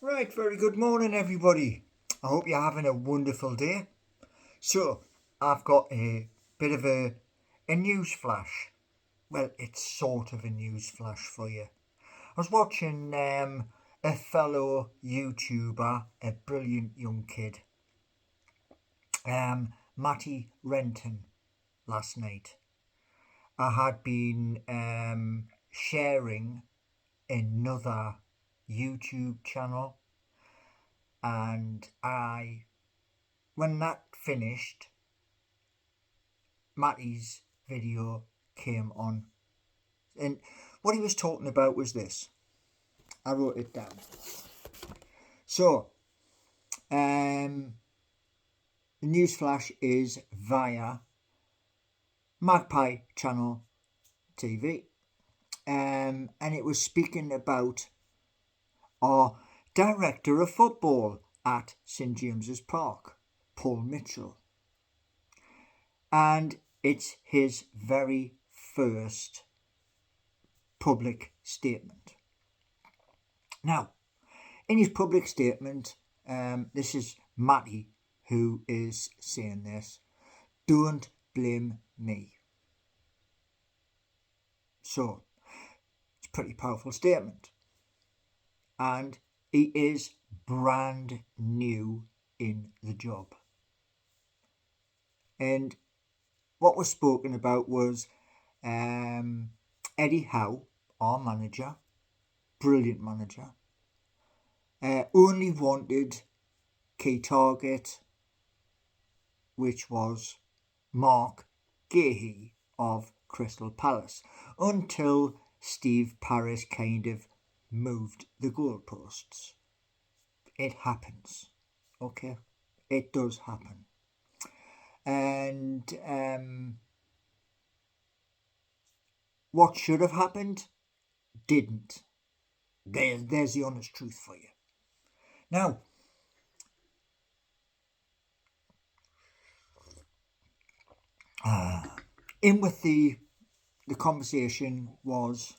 Right, very good morning, everybody. I hope you're having a wonderful day. So, I've got a bit of a news flash. Well, it's sort of a news flash for you. I was watching a fellow YouTuber, a brilliant young kid, Matty Renton, last night. I had been sharing another YouTube channel, and when that finished, Matty's video came on, and what he was talking about was this. I wrote it down. So, the news flash is via Magpie Channel TV, and it was speaking about our director of football at St James's Park, Paul Mitchell. And it's his very first public statement. Now, in his public statement, this is Matty who is saying this: "Don't blame me." So, it's a pretty powerful statement. And he is brand new in the job. And what was spoken about was Eddie Howe, our manager, brilliant manager, only wanted key target, which was Mark Gahey of Crystal Palace, until Steve Parris kind of moved the goalposts. It happens, okay? It does happen. And what should have happened didn't. There's the honest truth for you. Now, in with the conversation was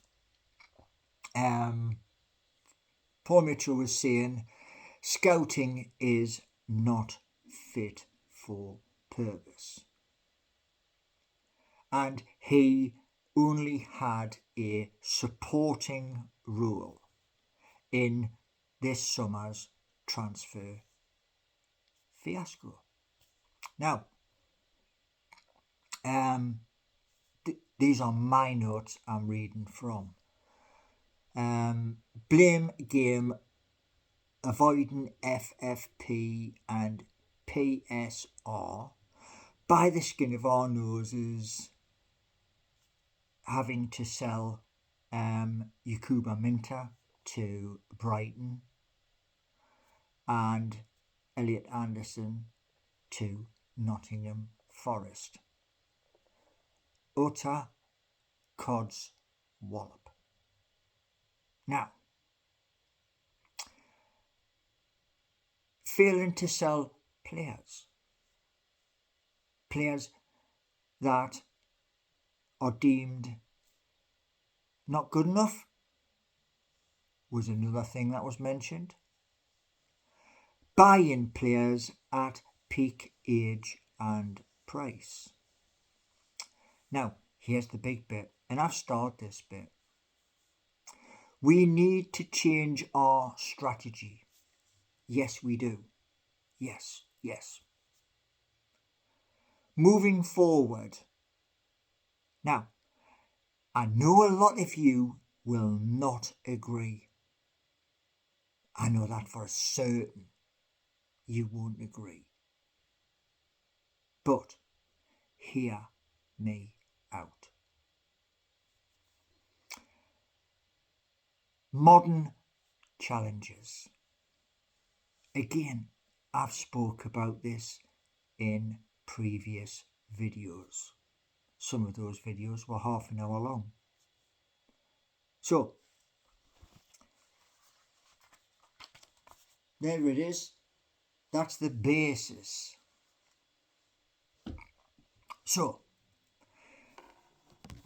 Paul Mitchell was saying scouting is not fit for purpose, and he only had a supporting role in this summer's transfer fiasco. Now, these are my notes I'm reading from. Blame game, avoiding FFP and PSR, by the skin of our noses, having to sell Yakuba Minter to Brighton and Elliot Anderson to Nottingham Forest. Utter cod's wallop. Now, failing to sell players that are deemed not good enough was another thing that was mentioned. Buying players at peak age and price. Now, here's the big bit, and I've started this bit. We need to change our strategy. Yes, we do. Yes. Moving forward. Now, I know a lot of you will not agree. I know that for certain. You won't agree. But hear me out. Modern challenges. Again, I've spoke about this in previous videos. Some of those videos were half an hour long. So, there it is. That's the basis. So,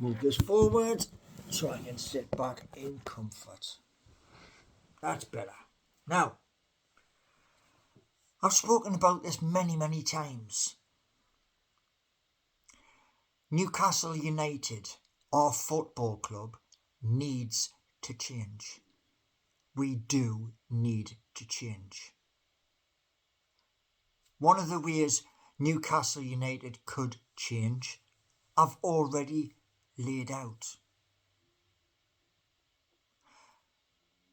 move this forward so I can sit back in comfort. That's better. Now, I've spoken about this many times. Newcastle United, our football club, needs to change. We do need to change. One of the ways Newcastle United could change, I've already laid out.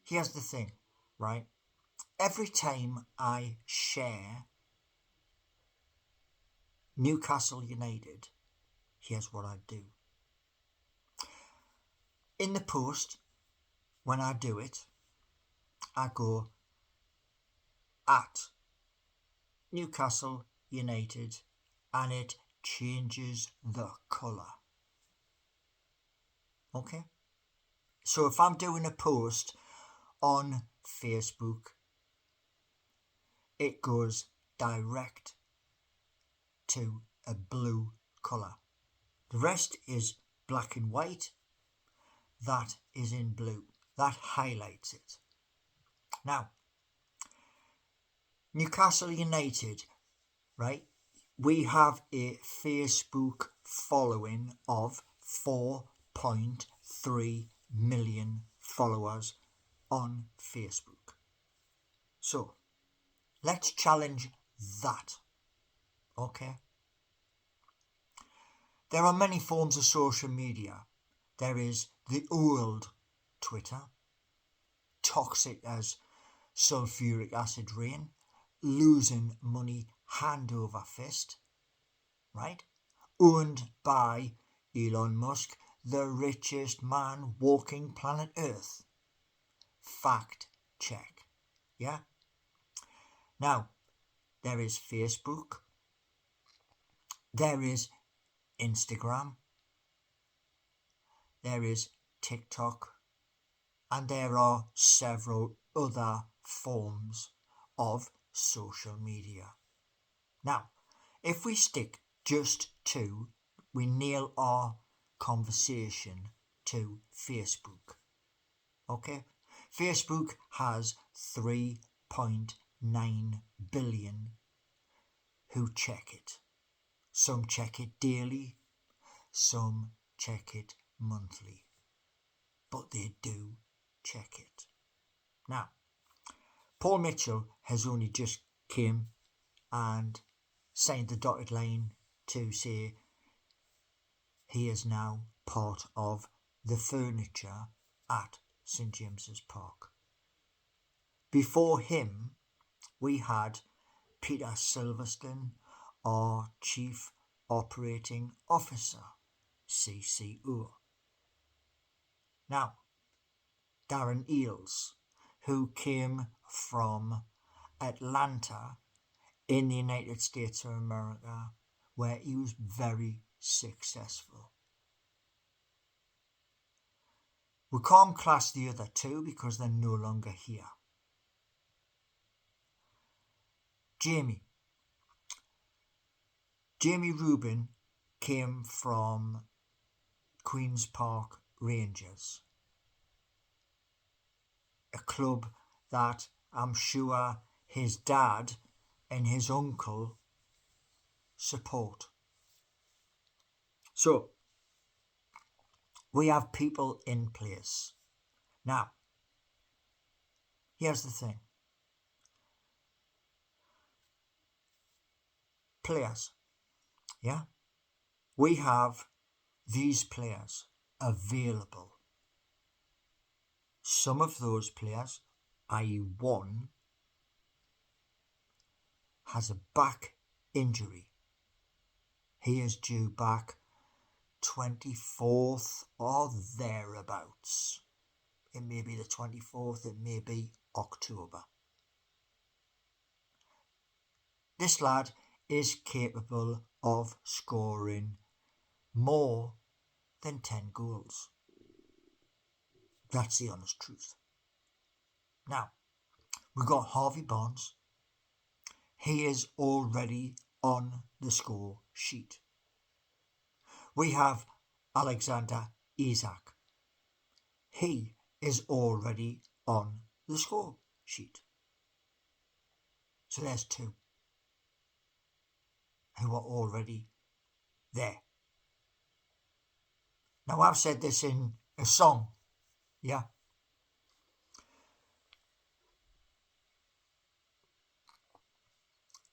Here's the thing, right? Every time I share Newcastle United, here's what I do. In the post, when I do it, I go at Newcastle United and it changes the colour. Okay? So if I'm doing a post on Facebook, it goes direct to a blue colour. The rest is black and white. That is in blue. That highlights it. Now, Newcastle United, right? We have a Facebook following of 4.3 million followers on Facebook. So, let's challenge that. Okay? There are many forms of social media. There is the old Twitter, toxic as sulfuric acid rain, losing money hand over fist, right? Owned by Elon Musk, the richest man walking planet Earth. Fact check. Yeah? Now, there is Facebook, there is Instagram, there is TikTok, and there are several other forms of social media. Now, if we stick just to, we nail our conversation to Facebook. Okay? Facebook has 3.9 billion who check it. Some check it daily, some check it monthly, but they do check it. Now, Paul Mitchell has only just came and signed the dotted line to say he is now part of the furniture at St James's Park. Before him, we had Peter Silverstone, our Chief Operating Officer, CCO. Now, Darren Eales, who came from Atlanta in the United States of America, where he was very successful. We can't class the other two because they're no longer here. Jamie Rubin came from Queen's Park Rangers, a club that I'm sure his dad and his uncle support. So, we have people in place. Now, here's the thing. Players, yeah? We have these players available. Some of those players, i.e. one, has a back injury. He is due back 24th or thereabouts. It may be the 24th, it may be October. This lad is capable of scoring more than 10 goals. That's the honest truth. Now, we've got Harvey Barnes. He is already on the score sheet. We have Alexander Isak. He is already on the score sheet. So there's two. who are already there. Now, I've said this in a song, yeah.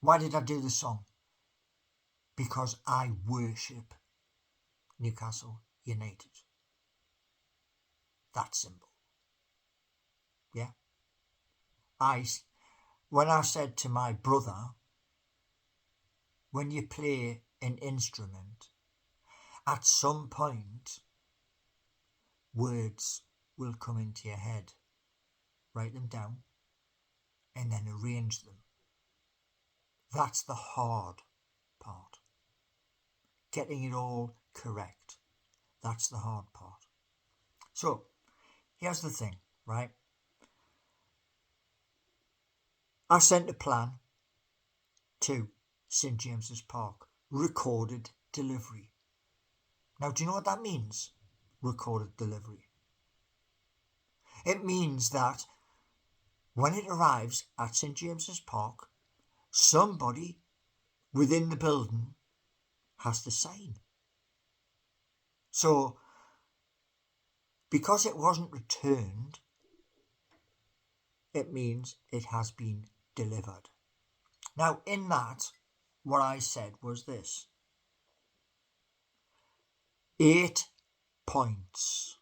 Why did I do the song? Because I worship Newcastle United. That simple. Yeah. When I said to my brother, when you play an instrument, at some point, words will come into your head. Write them down and then arrange them. That's the hard part. Getting it all correct. That's the hard part. So, here's the thing, right? I sent a plan to St James's Park. Recorded delivery. Now, do you know what that means? Recorded delivery. It means that when it arrives at St James's Park, somebody within the building has to sign. So, because it wasn't returned, it means it has been delivered. Now, in that, what I said was this: 8 points.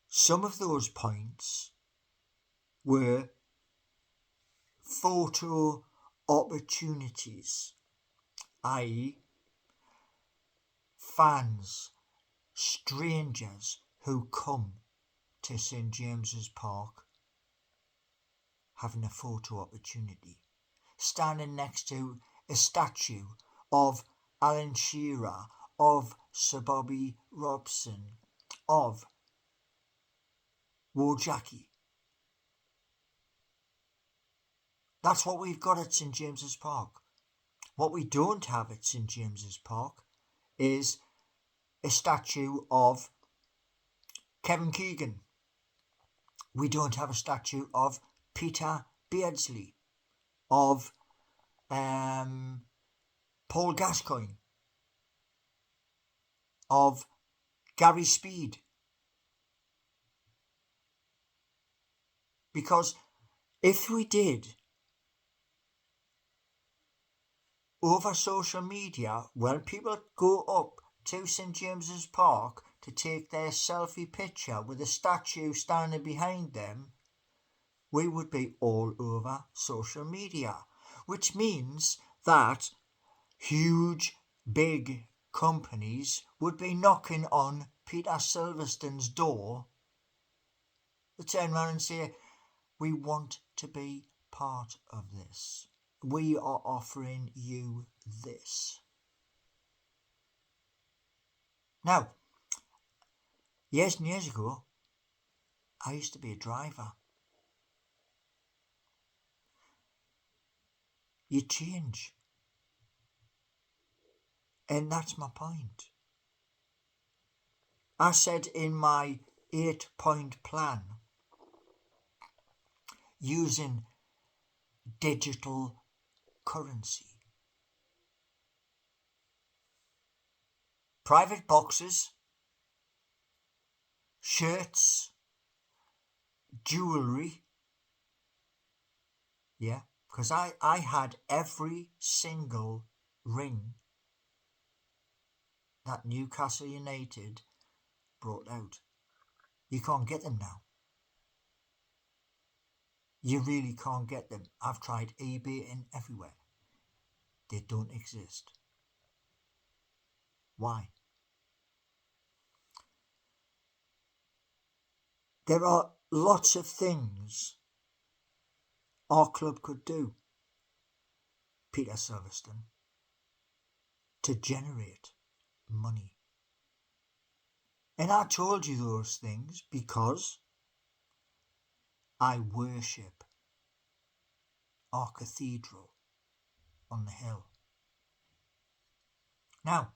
Some of those points were photo opportunities, i.e., fans, strangers who come to St James's Park having a photo opportunity, standing next to a statue of Alan Shearer, of Sir Bobby Robson, of Wojaki. That's what we've got at St James's Park. What we don't have at St James's Park is a statue of Kevin Keegan. We don't have a statue of Peter Beardsley, of Paul Gascoigne, of Gary Speed. Because if we did, over social media, when people go up to St James's Park to take their selfie picture with a statue standing behind them, we would be all over social media, which means that huge, big companies would be knocking on Peter Silverstone's door to turn around and say, we want to be part of this. We are offering you this. Now, years and years ago, I used to be a driver. You change. And that's my point. I said in my 8-point plan, using digital currency. Private boxes, shirts, jewellery. Yeah, because I had every single ring that Newcastle United brought out. You can't get them now. You really can't get them. I've tried eBay and everywhere. They don't exist. Why? There are lots of things our club could do, Peter Silverstone, to generate money. And I told you those things because I worship our cathedral on the hill. Now,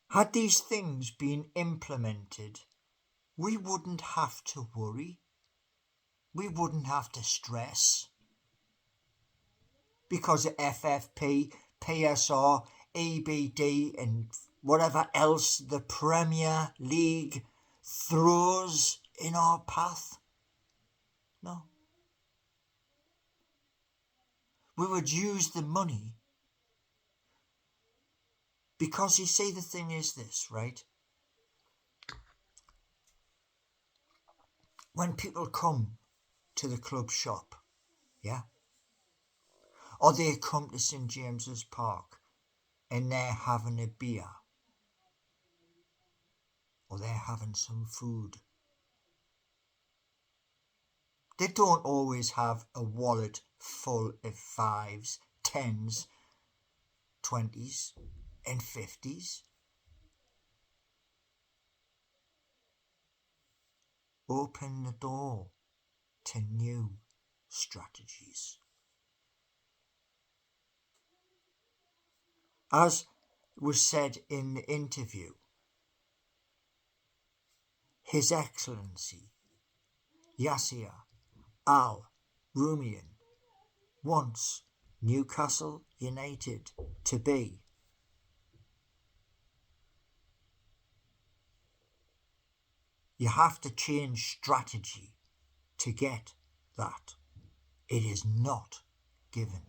had these things been implemented, we wouldn't have to worry. We wouldn't have to stress. because of FFP, PSR, EBD and whatever else the Premier League throws in our path. No. We would use the money because, you see, the thing is this, right? When people come to the club shop, yeah, or they come to St James's Park and they're having a beer, or they're having some food, they don't always have a wallet full of 5s, 10s, 20s and 50s. Open the door to new strategies. As was said in the interview, His Excellency Yasser Al-Rumayyan wants Newcastle United to be You have to change strategy to get that. It is not given.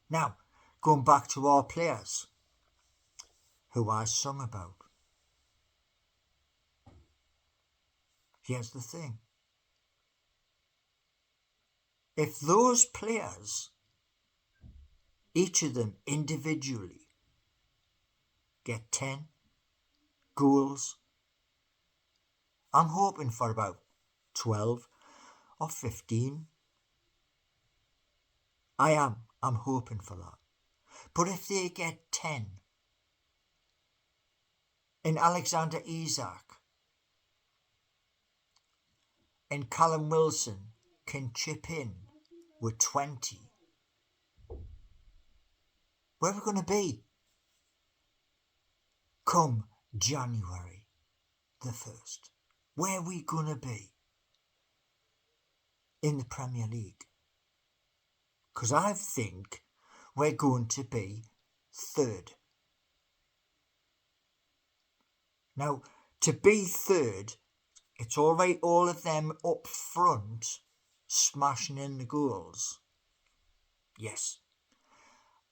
Now, going back to our players, who I sung about. Here's the thing. If those players, each of them individually, get 10 goals, I'm hoping for about 12 or 15. I'm hoping for that. But if they get 10, and Alexander Isak and Callum Wilson can chip in with 20, where are we going to be come January the 1st? Where are we going to be in the Premier League? Because I think we're going to be 3rd. Now, to be 3rd, it's all right, all of them up front smashing in the goals. Yes.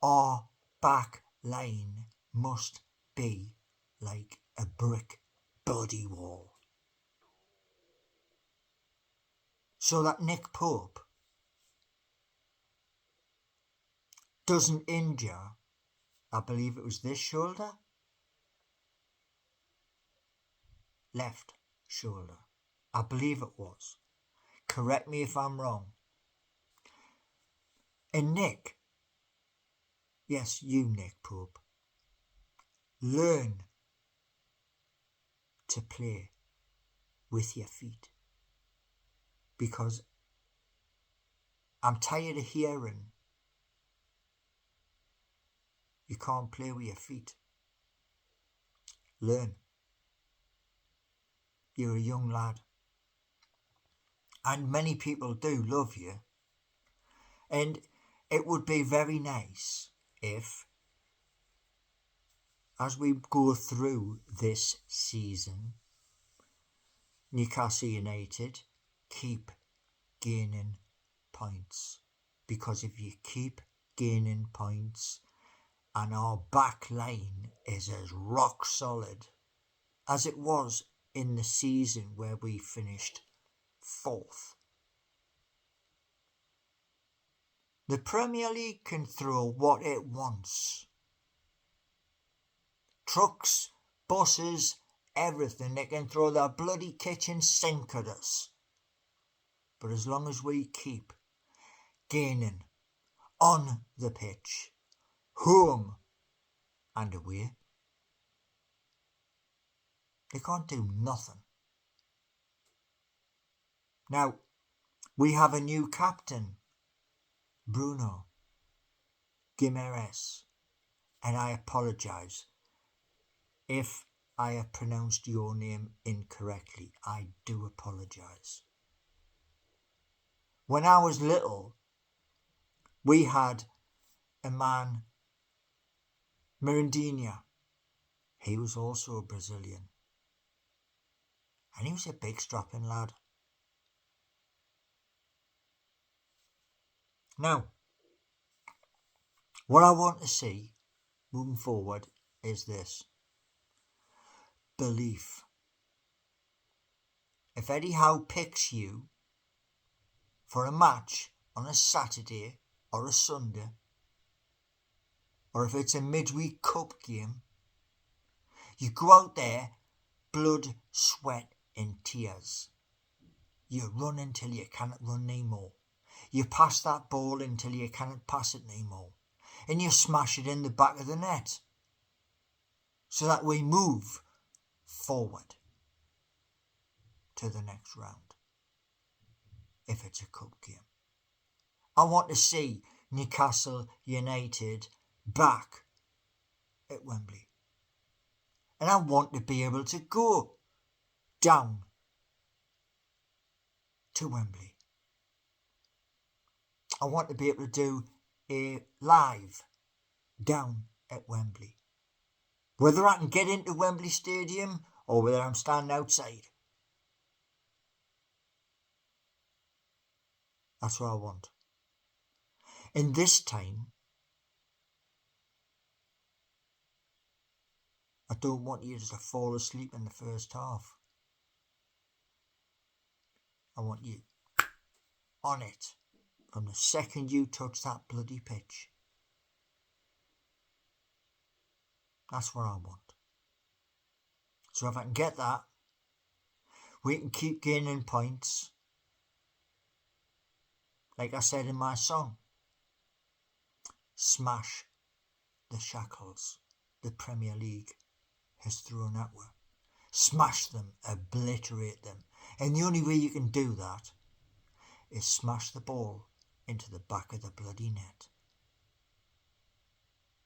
Our back line must be like a brick body wall, so that Nick Pope doesn't injure, I believe it was this shoulder, left shoulder, I believe it was. Correct me if I'm wrong. And Nick, yes, you Nick Pope, learn to play with your feet, because I'm tired of hearing you can't play with your feet. Learn. You're a young lad, and many people do love you, and it would be very nice if, as we go through this season, Newcastle United keep gaining points, because if you keep gaining points and our back line is as rock solid as it was in the season where we finished 4th, the Premier League can throw what it wants. Trucks, buses, everything. They can throw their bloody kitchen sink at us. But as long as we keep gaining on the pitch, home and away, they can't do nothing. Now, we have a new captain, Bruno Guimaraes, and I apologise if I have pronounced your name incorrectly. I do apologise. When I was little, We had a man, Mirandinha. He was also a Brazilian. And he was a big strapping lad. Now, what I want to see moving forward is this. Belief. If Eddie Howe picks you for a match on a Saturday or a Sunday, or if it's a midweek cup game, you go out there, blood, sweat and tears. You run until you cannot run no more. You pass that ball until you cannot pass it no more. And you smash it in the back of the net. So that we move forward to the next round. If it's a cup game. I want to see Newcastle United back at Wembley. And I want to be able to go down to Wembley. I want to be able to do a live down at Wembley. Whether I can get into Wembley Stadium or whether I'm standing outside. That's what I want. And this time, I don't want you to fall asleep in the first half. I want you on it from the second you touch that bloody pitch. That's what I want. So if I can get that, we can keep gaining points. Like I said in my song, Smash the Shackles, the Premier League has thrown at us. Smash them, obliterate them. And the only way you can do that is smash the ball into the back of the bloody net.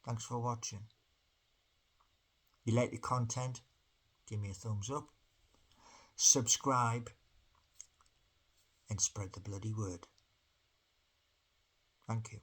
Thanks for watching. If you like the content, give me a thumbs up, subscribe and spread the bloody word. Thank you.